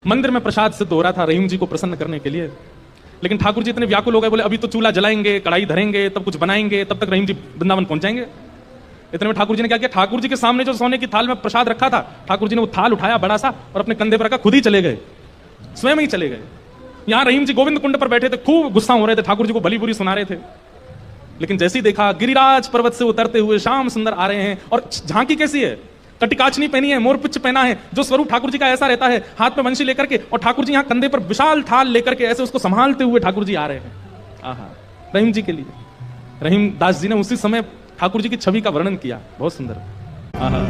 मंदिर में प्रसाद सिद्ध हो रहा था रहीम जी को प्रसन्न करने के लिए, लेकिन ठाकुर जी इतने व्याकुल हो गए, बोले अभी तो चूल्हा जलाएंगे, कढ़ाई धरेंगे, तब कुछ बनाएंगे, तब तक रहीम जी वृंदावन पहुंच जाएंगे। इतने में ठाकुर जी ने क्या किया, ठाकुर जी के सामने जो सोने की थाल में प्रसाद रखा था, ठाकुर जी ने वो थाल उठाया बड़ा सा और अपने कंधे पर रखा, खुद ही चले गए, स्वयं ही चले गए। यहां रहीम जी गोविंद कुंड पर बैठे थे, खूब गुस्सा हो रहे थे, ठाकुर जी को भली बुरी सुना रहे थे। लेकिन जैसे ही देखा गिरिराज पर्वत से उतरते हुए श्याम सुंदर आ रहे हैं, और झांकी कैसी है, कटिकाचनी पहनी है, मोरपिच पहना है, जो स्वरूप ठाकुर जी का ऐसा रहता है, हाथ में वंशी लेकर के, और ठाकुर जी यहाँ कंधे पर विशाल थाल लेकर के ऐसे उसको संभालते हुए ठाकुर जी आ रहे हैं। आहा, रहीम जी के लिए रहीम दास जी ने उसी समय ठाकुर जी की छवि का वर्णन किया, बहुत सुंदर। आहा,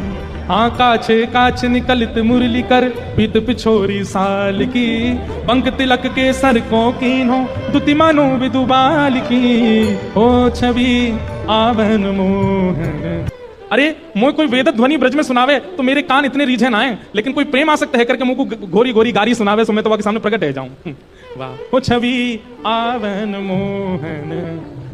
हाँ काछे काछ निकलित मुरली कर, पीत पिछोरी साल की, पंख तिलक के सर को कीन्हो, दुति मानो विदुबाल की, ओ छवि आवन मोहन। अरे मोह कोई वेद ध्वनि ब्रज में सुनावे तो मेरे कान इतने रीझे ना आए, लेकिन कोई प्रेम आसक्त है करके मुझ को घोरी घोरी गारी सुनावे तो मैं तो वहां के सामने प्रकट रह जाऊं। वाह, वो छवि आवन मोहन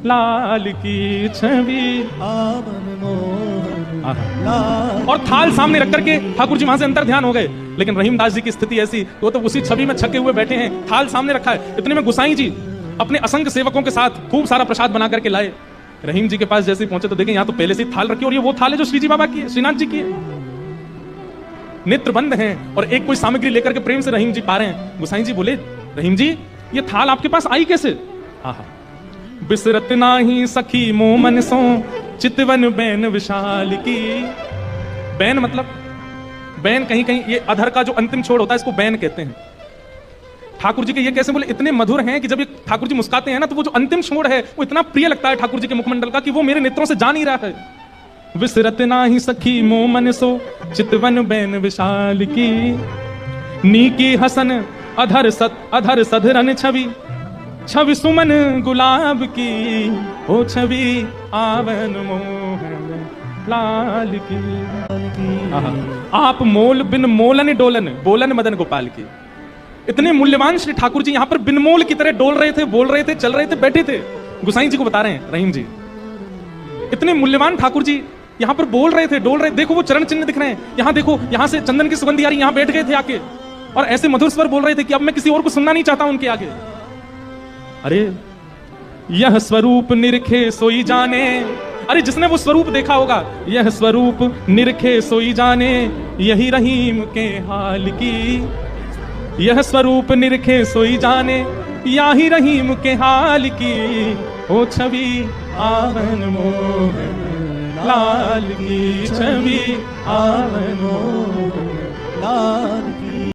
लाल की, छवि आवन मोहन लाल। और थाल सामने रख करके ठाकुर जी वहां से अंतर ध्यान हो गए, लेकिन रहीमदास जी की स्थिति ऐसी, वो तो उसी छवि में छके हुए बैठे हैं, थाल सामने रखा है। इतने में गुसाई जी अपने असंख्य सेवकों के साथ खूब सारा प्रसाद बना करके लाए। रहीम जी के पास जैसे पहुंचे तो देखें यहाँ तो पहले से ही थाल रखी, और ये वो थाल है जो श्री जी बाबा की है, श्रीनाथ जी की है। नेत्र बंद हैं और एक कोई सामग्री लेकर के प्रेम से रहीम जी पा रहे हैं। गुसाई जी बोले, रहीम जी ये थाल आपके पास आई कैसे? आहा, बिसरत नाही सखी मोमन सो, चितवन बैन विशाल की। बैन मतलब, बैन कहीं कहीं ये अधर का जो अंतिम छोड़ होता है इसको बैन कहते हैं। ठाकुर जी के ये कैसे बोले, इतने मधुर हैं कि जब ये ठाकुर जी मुस्काते हैं ना तो वो जो अंतिम छोड़ है वो इतना प्रिय लगता है ठाकुर जी के मुखमंडल का कि वो मेरे नेत्रों से जा नहीं रहा है। विसरत नाही सखी मोमन सो, चितवन बैन विशाल की, नीकी हसन अधर सधरन छवि, छवि सुमन गुलाब की, ओ छवि आवन मोहन लाल की। आप मोल बिन मोलन डोलन, बोलन मदन गोपाल की। इतने मूल्यवान श्री ठाकुर जी यहाँ पर बिनमोल की तरह डोल रहे थे, बोल रहे थे, चल रहे थे, बैठे थे। गुसाई जी को बता रहे हैं रहीम जी, इतने मूल्यवान ठाकुर जी यहाँ पर बोल रहे थे, डोल रहे। देखो वो चरण चिन्ह दिख रहे हैं, यहाँ देखो, यहाँ से चंदन की सुगंधी आ रही, यहाँ बैठ गए थे आके, और ऐसे मधुर स्वर बोल रहे थे कि अब मैं किसी और को सुनना नहीं चाहता उनके आगे। अरे यह स्वरूप निरखे सोई जाने, अरे जिसने वो स्वरूप देखा होगा, यह स्वरूप निरखे सोई जाने, यही रहीम के हाल की। यह स्वरूप निरखे सोई जाने, यही रहीम के हाल की, ओ छवि आवन मोहन लाल की, छवि आवन मोहन लाल।